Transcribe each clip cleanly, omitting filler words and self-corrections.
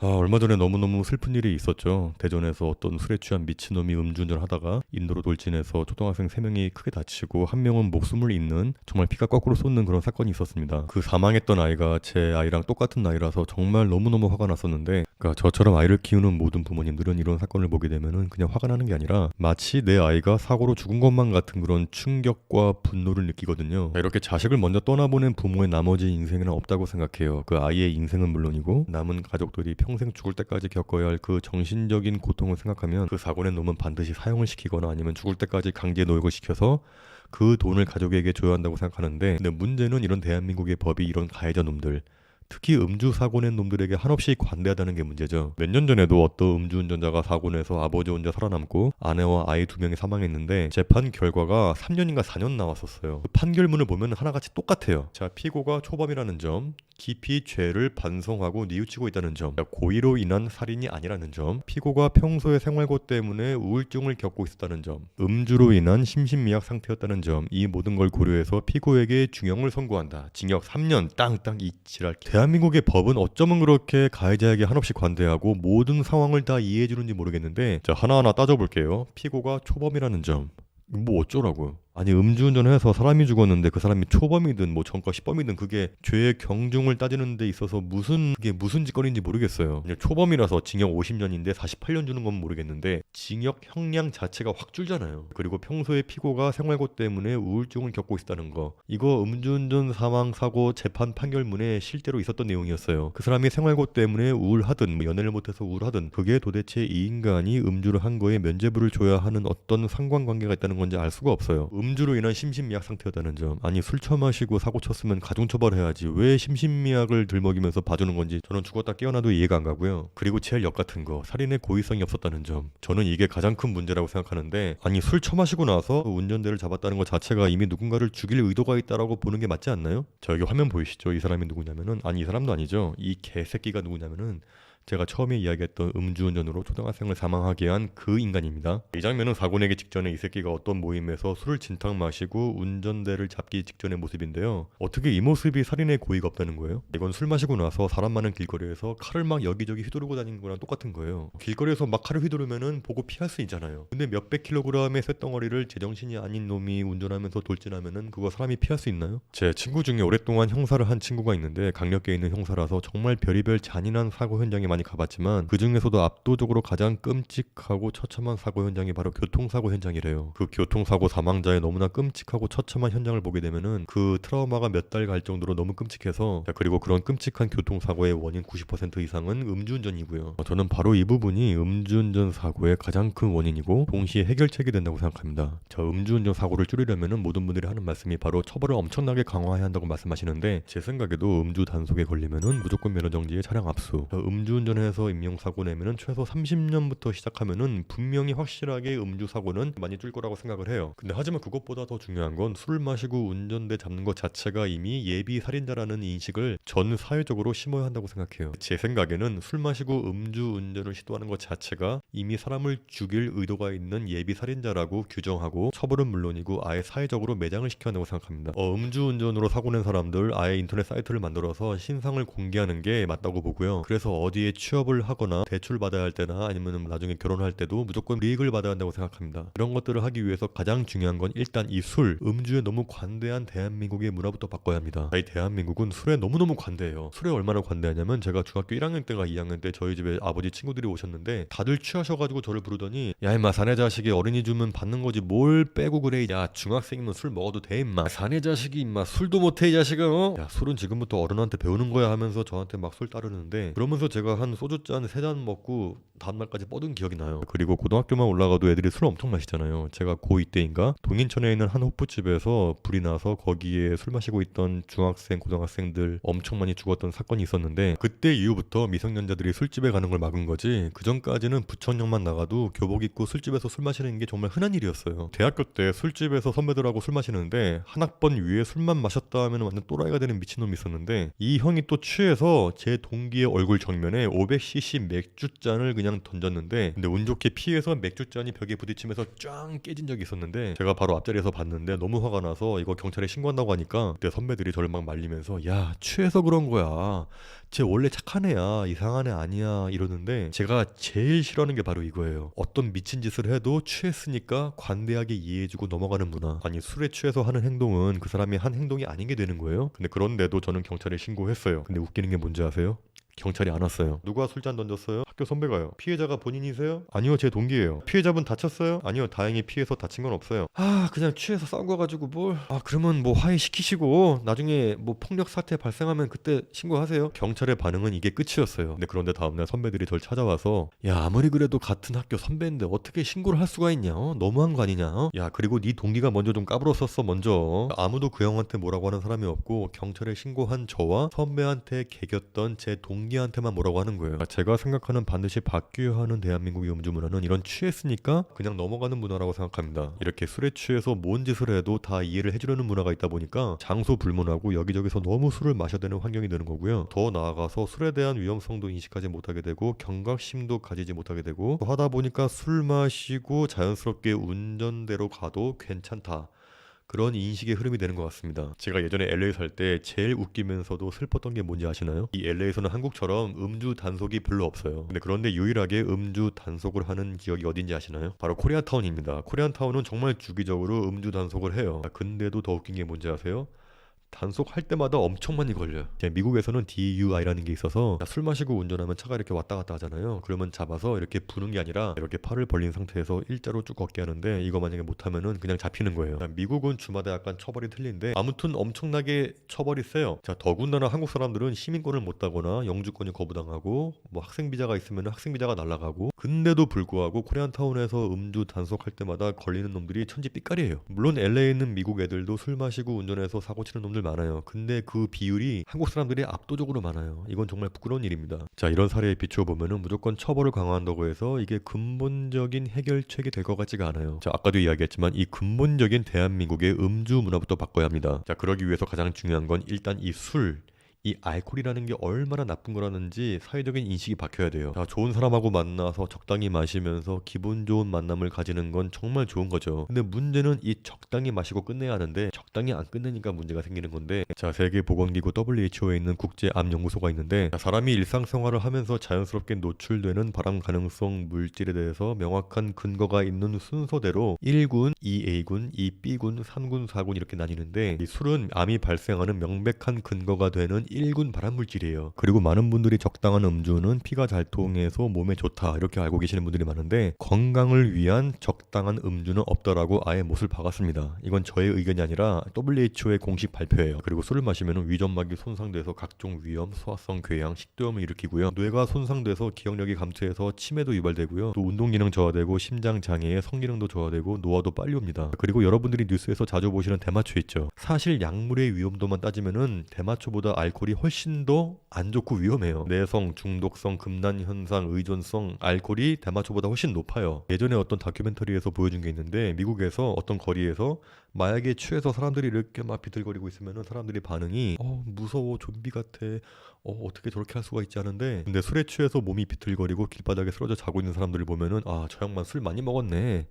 얼마 전에 너무너무 슬픈 일이 있었죠. 대전에서 어떤 술에 취한 미친놈이 음주운전 하다가 인도로 돌진해서 초등학생 3명이 크게 다치고 한 명은 목숨을 잃는 정말 피가 거꾸로 쏟는 그런 사건이 있었습니다. 그 사망했던 아이가 제 아이랑 똑같은 나이라서 정말 너무너무 화가 났었는데, 그러니까 저처럼 아이를 키우는 모든 부모님들은 이런 사건을 보게 되면은 그냥 화가 나는 게 아니라 마치 내 아이가 사고로 죽은 것만 같은 그런 충격과 분노를 느끼거든요. 이렇게 자식을 먼저 떠나보낸 부모의 나머지 인생에는 없다고 생각해요. 그 아이의 인생은 물론이고 남은 가족들이 평생 죽을 때까지 겪어야 할 그 정신적인 고통을 생각하면 그 사고낸 놈은 반드시 사형을 시키거나 아니면 죽을 때까지 강제 노역을 시켜서 그 돈을 가족에게 줘야 한다고 생각하는데, 근데 문제는 이런 대한민국의 법이 이런 가해자 놈들, 특히 음주 사고 낸 놈들에게 한없이 관대하다는 게 문제죠. 몇 년 전에도 어떤 음주운전자가 사고 내서 아버지 혼자 살아남고 아내와 아이 2명이 사망했는데 재판 결과가 3년인가 4년 나왔었어요. 그 판결문을 보면 하나같이 똑같아요. 자, 피고가 초범이라는 점, 깊이 죄를 반성하고 뉘우치고 있다는 점, 고의로 인한 살인이 아니라는 점, 피고가 평소의 생활고 때문에 우울증을 겪고 있었다는 점, 음주로 인한 심신미약 상태였다는 점, 이 모든 걸 고려해서 피고에게 중형을 선고한다. 징역 3년 땅땅 이 지랄. 대한민국의 법은 어쩌면 그렇게 가해자에게 한없이 관대하고 모든 상황을 다 이해해주는지 모르겠는데, 자, 하나하나 따져볼게요. 피고가 초범이라는 점, 뭐 어쩌라고요? 아니, 음주운전해서 사람이 죽었는데 그 사람이 초범이든 뭐 전과 10범이든 그게 죄의 경중을 따지는 데 있어서 그게 무슨 짓거리인지 모르겠어요. 그냥 초범이라서 징역 50년인데 48년 주는 건 모르겠는데 징역 형량 자체가 확 줄잖아요. 그리고 평소에 피고가 생활고 때문에 우울증을 겪고 있다는 거, 이거 음주운전 사망 사고 재판 판결문에 실제로 있었던 내용이었어요. 그 사람이 생활고 때문에 우울하든 뭐 연애를 못해서 우울하든 그게 도대체 이 인간이 음주를 한 거에 면죄부를 줘야 하는 어떤 상관관계가 있다는 건지 알 수가 없어요. 음주로 인한 심신미약 상태였다는 점, 아니 술 처마시고 사고 쳤으면 가중처벌해야지 왜 심신미약을 들먹이면서 봐주는 건지 저는 죽었다 깨어나도 이해가 안 가고요. 그리고 제일 역 같은 거, 살인의 고의성이 없었다는 점, 저는 이게 가장 큰 문제라고 생각하는데, 아니 술 처마시고 나서 운전대를 잡았다는 것 자체가 이미 누군가를 죽일 의도가 있다라고 보는 게 맞지 않나요? 저 여기 화면 보이시죠? 이 사람이 누구냐면은, 아니 이 사람도 아니죠. 이 개새끼가 누구냐면은 제가 처음에 이야기했던 음주운전으로 초등학생을 사망하게 한 그 인간입니다. 이 장면은 사고 내기 직전에 이 새끼가 어떤 모임에서 술을 진탕 마시고 운전대를 잡기 직전의 모습인데요. 어떻게 이 모습이 살인의 고의가 없다는 거예요? 이건 술 마시고 나서 사람 많은 길거리에서 칼을 막 여기저기 휘두르고 다니는 거랑 똑같은 거예요. 길거리에서 막 칼을 휘두르면은 보고 피할 수 있잖아요. 근데 몇백 킬로그램의 쇳덩어리를 제정신이 아닌 놈이 운전하면서 돌진하면은 그거 사람이 피할 수 있나요? 제 친구 중에 오랫동안 형사를 한 친구가 있는데 강력계 있는 형사라서 정말 별의별 잔인한 사고 현장에 많이 가봤지만 그 중에서도 압도적으로 가장 끔찍하고 처참한 사고 현장이 바로 교통사고 현장이래요. 그 교통사고 사망자의 너무나 끔찍하고 처참한 현장을 보게 되면은 그 트라우마가 몇 달 갈 정도로 너무 끔찍해서, 그리고 그런 끔찍한 교통사고의 원인 90% 이상은 음주운전이고요. 저는 바로 이 부분이 음주운전 사고의 가장 큰 원인이고 동시에 해결책이 된다고 생각합니다. 저 음주운전 사고를 줄이려면은 모든 분들이 하는 말씀이 바로 처벌을 엄청나게 강화해야 한다고 말씀하시는데, 제 생각에도 음주 단속에 걸리면은 무조건 면허정지에 차량 압수, 음주운전해서 인명사고 내면은 최소 30년부터 시작하면은 분명히 확실하게 음주사고는 많이 줄 거라고 생각을 해요. 근데 하지만 그것보다 더 중요한 건 술 마시고 운전대 잡는 것 자체가 이미 예비 살인자라는 인식을 전 사회적으로 심어야 한다고 생각해요. 제 생각에는 술 마시고 음주운전을 시도하는 것 자체가 이미 사람을 죽일 의도가 있는 예비 살인자라고 규정하고 처벌은 물론이고 아예 사회적으로 매장을 시켜야 한다고 생각합니다. 음주운전으로 사고 낸 사람들 아예 인터넷 사이트를 만들어서 신상을 공개하는 게 맞다고 보고요. 그래서 어디에 취업을 하거나 대출 받아야 할 때나 아니면 나중에 결혼할 때도 무조건 이익을 받아야 한다고 생각합니다. 이런 것들을 하기 위해서 가장 중요한 건 일단 이 음주에 너무 관대한 대한민국의 문화부터 바꿔야 합니다. 이 대한민국은 술에 너무너무 관대해요. 술에 얼마나 관대하냐면, 제가 중학교 1학년 때가 2학년 때 저희 집에 아버지 친구들이 오셨는데 다들 취하셔가지고 저를 부르더니, 야 임마 사내 자식이 어린이 주면 받는 거지 뭘 빼고 그래. 야 중학생이면 술 먹어도 돼 임마. 사내 자식이 임마 술도 못해 이 자식아. 야 술은 지금부터 어른한테 배우는 거야 하면서 저한테 막 술 따르는데, 그러면서 제가 한 소주잔 3잔 먹고 다음날까지 뻗은 기억이 나요. 그리고 고등학교만 올라가도 애들이 술 엄청 마시잖아요. 제가 고2 때인가 동인천에 있는 한 호프집에서 불이 나서 거기에 술 마시고 있던 중학생 고등학생들 엄청 많이 죽었던 사건이 있었는데, 그때 이후부터 미성년자들이 술집에 가는 걸 막은 거지, 그 전까지는 부천역만 나가도 교복 입고 술집에서 술 마시는 게 정말 흔한 일이었어요. 대학교 때 술집에서 선배들하고 술 마시는데 한 학번 위에 술만 마셨다 하면 완전 또라이가 되는 미친놈이 있었는데, 이 형이 또 취해서 제 동기의 얼굴 정면에 500cc 맥주잔을 그냥 던졌는데, 근데 운 좋게 피해서 맥주잔이 벽에 부딪히면서 쫙 깨진 적이 있었는데, 제가 바로 앞자리에서 봤는데 너무 화가 나서 이거 경찰에 신고한다고 하니까 그때 선배들이 저를 막 말리면서 야 취해서 그런 거야, 쟤 원래 착한 애야, 이상한 애 아니야 이러는데, 제가 제일 싫어하는 게 바로 이거예요. 어떤 미친 짓을 해도 취했으니까 관대하게 이해해주고 넘어가는 문화. 아니 술에 취해서 하는 행동은 그 사람이 한 행동이 아닌 게 되는 거예요. 근데 그런데도 저는 경찰에 신고했어요. 근데 웃기는 게 뭔지 아세요? 경찰이 안 왔어요. 누가 술잔 던졌어요? 학교 선배가요. 피해자가 본인이세요? 아니요, 제 동기예요. 피해자분 다쳤어요? 아니요, 다행히 피해서 다친 건 없어요. 그냥 취해서 싸운 거 가지고 뭘? 그러면 뭐 화해시키시고 나중에 뭐 폭력 사태 발생하면 그때 신고하세요. 경찰의 반응은 이게 끝이었어요. 근데 그런데 다음날 선배들이 절 찾아와서 야 아무리 그래도 같은 학교 선배인데 어떻게 신고를 할 수가 있냐? 너무한 거 아니냐? 야 그리고 네 동기가 먼저 좀 까불었었어 먼저. 아무도 그 형한테 뭐라고 하는 사람이 없고 경찰에 신고한 저와 선배한테 개겼던 제 동기한테만 뭐라고 하는 거예요. 제가 생각하는 반드시 바뀌어야 하는 대한민국의 음주 문화는 이런 취했으니까 그냥 넘어가는 문화라고 생각합니다. 이렇게 술에 취해서 뭔 짓을 해도 다 이해를 해주려는 문화가 있다 보니까 장소 불문하고 여기저기서 너무 술을 마셔야 되는 환경이 되는 거고요. 더 나아가서 술에 대한 위험성도 인식하지 못하게 되고 경각심도 가지지 못하게 되고, 하다 보니까 술 마시고 자연스럽게 운전대로 가도 괜찮다, 그런 인식의 흐름이 되는 것 같습니다. 제가 예전에 LA 살 때 제일 웃기면서도 슬펐던 게 뭔지 아시나요? 이 LA에서는 한국처럼 음주 단속이 별로 없어요. 근데 그런데 유일하게 음주 단속을 하는 지역이 어딘지 아시나요? 바로 코리아타운입니다. 코리아타운은 정말 주기적으로 음주 단속을 해요. 근데도 더 웃긴 게 뭔지 아세요? 단속할 때마다 엄청 많이 걸려요. 미국에서는 DUI라는 게 있어서 술 마시고 운전하면 차가 이렇게 왔다 갔다 하잖아요. 그러면 잡아서 이렇게 부는 게 아니라 이렇게 팔을 벌린 상태에서 일자로 쭉 걷게 하는데, 이거 만약에 못하면은 그냥 잡히는 거예요. 미국은 주마다 약간 처벌이 틀린데 아무튼 엄청나게 처벌이 세요. 더군다나 한국 사람들은 시민권을 못 따거나 영주권이 거부당하고 뭐 학생 비자가 있으면 학생 비자가 날아가고, 근데도 불구하고 코리안타운에서 음주 단속할 때마다 걸리는 놈들이 천지빛깔이에요. 물론 LA에 있는 미국 애들도 술 마시고 운전해서 사고 치는 놈들 많아요. 근데 그 비율이 한국 사람들이 압도적으로 많아요. 이건 정말 부끄러운 일입니다. 이런 사례에 비추어 보면은 무조건 처벌을 강화한다고 해서 이게 근본적인 해결책이 될 것 같지가 않아요. 아까도 이야기했지만 이 근본적인 대한민국의 음주 문화부터 바꿔야 합니다. 그러기 위해서 가장 중요한 건 일단 이 알코올이라는 게 얼마나 나쁜 거라는지 사회적인 인식이 바뀌어야 돼요. 좋은 사람하고 만나서 적당히 마시면서 기분 좋은 만남을 가지는 건 정말 좋은 거죠. 근데 문제는 이 적당히 마시고 끝내야 하는데 적당히 안 끝내니까 문제가 생기는 건데, 세계보건기구 WHO에 있는 국제암연구소가 있는데, 사람이 일상생활을 하면서 자연스럽게 노출되는 발암 가능성 물질에 대해서 명확한 근거가 있는 순서대로 1군, 2A군, 2B군, 3군, 4군 이렇게 나뉘는데, 이 술은 암이 발생하는 명백한 근거가 되는 1군 발암물질이에요. 그리고 많은 분들이 적당한 음주는 피가 잘 통해서 몸에 좋다 이렇게 알고 계시는 분들이 많은데, 건강을 위한 적당한 음주는 없다라고 아예 못을 박았습니다. 이건 저의 의견이 아니라 WHO의 공식 발표예요. 그리고 술을 마시면 위점막이 손상돼서 각종 위염, 소화성 궤양, 식도염을 일으키고요. 뇌가 손상돼서 기억력이 감퇴해서 치매도 유발되고요. 또 운동기능 저하되고 심장 장애에 성기능도 저하되고 노화도 빨리 옵니다. 그리고 여러분들이 뉴스에서 자주 보시는 대마초 있죠. 사실 약물의 위험도만 따지면은 대마초보다 알코올이 훨씬 더 안 좋고 위험해요. 내성, 중독성, 금단 현상, 의존성, 알코올이 대마초보다 훨씬 높아요. 예전에 어떤 다큐멘터리에서 보여준 게 있는데, 미국에서 어떤 거리에서 마약에 취해서 사람들이 이렇게 막 비틀거리고 있으면은 사람들이 반응이 무서워, 좀비 같아, 어떻게 저렇게 할 수가 있지 하는데, 근데 술에 취해서 몸이 비틀거리고 길바닥에 쓰러져 자고 있는 사람들을 보면은 저 양반 술 많이 먹었네,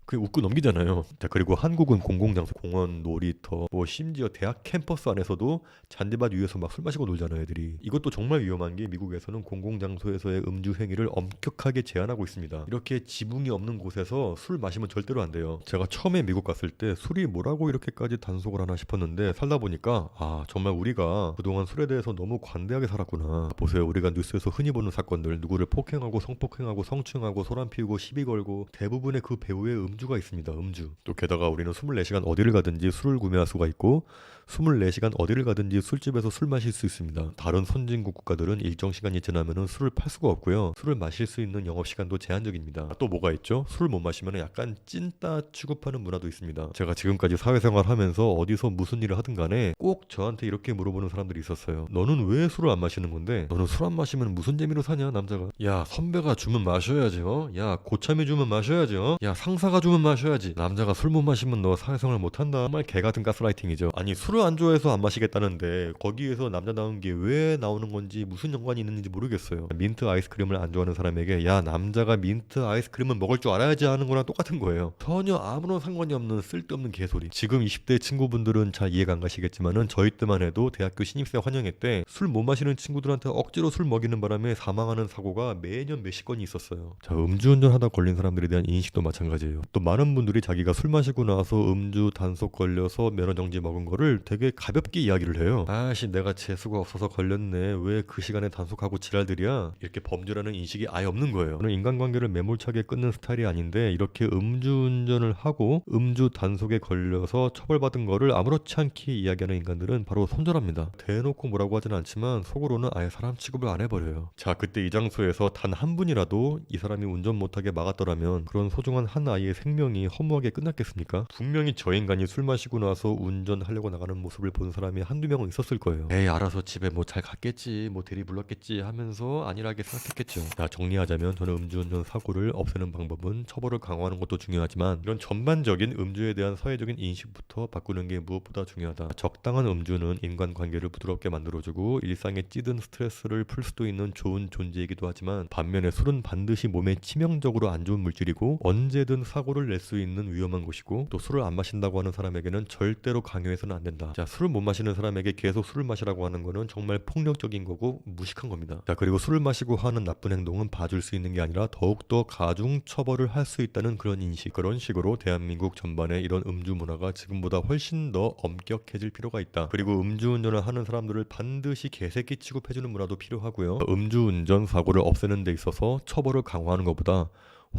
그게 웃고 넘기잖아요. 그리고 한국은 공공장소, 공원, 놀이터, 뭐 심지어 대학 캠퍼스 안에서도 잔디밭 위에서 막 술 마시고 놀잖아요, 애들이. 이것도 정말 위험한 게, 미국에서는 공공장소에서의 음주 행위를 엄격하게 제한하고 있습니다. 이렇게 지붕이 없는 곳에서 술 마시면 절대로 안 돼요. 제가 처음에 미국 갔을 때 술이 뭐라고 이렇게까지 단속을 하나 싶었는데, 살다 보니까 정말 우리가 그동안 술에 대해서 너무 관대하게 살았구나. 보세요, 우리가 뉴스에서 흔히 보는 사건들, 누구를 폭행하고 성폭행하고 성추행하고 소란 피우고 시비 걸고, 대부분의 그 배후에 음주가 있습니다. 음주. 또 게다가 우리는 24시간 어디를 가든지 술을 구매할 수가 있고, 24시간 어디를 가든지 술집에서 술 마실 수 있습니다. 다른 선진국 국가들은 일정 시간이 지나면은 술을 팔 수가 없고요. 술을 마실 수 있는 영업시간도 제한적입니다. 또 뭐가 있죠? 술 못 마시면 약간 찐따 취급하는 문화도 있습니다. 제가 지금까지 사회생활 하면서 어디서 무슨 일을 하든 간에 꼭 저한테 이렇게 물어보는 사람들이 있었어요. 너는 왜 술을 안 마시는 건데? 너는 술 안 마시면 무슨 재미로 사냐, 남자가? 야, 선배가 주면 마셔야지, 야, 고참이 주면 마셔야지, 야, 상사가 주면 주면 마셔야지. 남자가 술 못 마시면 너 사회생활 못한다. 정말 개같은 가스라이팅이죠. 아니 술을 안 좋아해서 안 마시겠다는데 거기에서 남자다운 게 왜 나오는 건지 무슨 연관이 있는지 모르겠어요. 민트 아이스크림을 안 좋아하는 사람에게 야 남자가 민트 아이스크림은 먹을 줄 알아야지 하는 거랑 똑같은 거예요. 전혀 아무런 상관이 없는 쓸데없는 개소리. 지금 20대 친구분들은 잘 이해가 안 가시겠지만은 저희 때만 해도 대학교 신입생 환영회 때 술 못 마시는 친구들한테 억지로 술 먹이는 바람에 사망하는 사고가 매년 몇십 건이 있었어요. 자, 음주운전 하다 걸린 사람들에 대한 인식도 마찬가지예요. 또 많은 분들이 자기가 술 마시고 나서 음주 단속 걸려서 면허정지 먹은 거를 되게 가볍게 이야기를 해요. 아씨 내가 재수가 없어서 걸렸네. 왜 그 시간에 단속하고 지랄들이야? 이렇게 범죄라는 인식이 아예 없는 거예요. 저는 인간관계를 매몰차게 끊는 스타일이 아닌데 이렇게 음주운전을 하고 음주 단속에 걸려서 처벌받은 거를 아무렇지 않게 이야기하는 인간들은 바로 손절합니다. 대놓고 뭐라고 하진 않지만 속으로는 아예 사람 취급을 안 해버려요. 자 그때 이 장소에서 단 한 분이라도 이 사람이 운전 못하게 막았더라면 그런 소중한 한 아이의 생명이 허무하게 끝났겠습니까? 분명히 저 인간이 술 마시고 나서 운전하려고 나가는 모습을 본 사람이 한두 명은 있었을 거예요. 에이 알아서 집에 뭐 잘 갔겠지 뭐 대리 불렀겠지 하면서 안일하게 생각했겠죠. 자 정리하자면 저는 음주운전 사고를 없애는 방법은 처벌을 강화하는 것도 중요하지만 이런 전반적인 음주에 대한 사회적인 인식부터 바꾸는 게 무엇보다 중요하다. 적당한 음주는 인간관계를 부드럽게 만들어주고 일상에 찌든 스트레스를 풀 수도 있는 좋은 존재이기도 하지만 반면에 술은 반드시 몸에 치명적으로 안 좋은 물질이고 언제든 사고를 낼 수 있는 위험한 것이고 또 술을 안 마신다고 하는 사람에게는 절대로 강요해서는 안 된다. 자 술을 못 마시는 사람에게 계속 술을 마시라고 하는 거는 정말 폭력적인 거고 무식한 겁니다. 자 그리고 술을 마시고 하는 나쁜 행동은 봐줄 수 있는 게 아니라 더욱더 가중 처벌을 할 수 있다는 그런 인식. 그런 식으로 대한민국 전반에 이런 음주 문화가 지금보다 훨씬 더 엄격해질 필요가 있다. 그리고 음주운전을 하는 사람들을 반드시 개새끼 취급해주는 문화도 필요하고요. 음주운전 사고를 없애는 데 있어서 처벌을 강화하는 것보다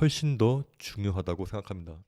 훨씬 더 중요하다고 생각합니다.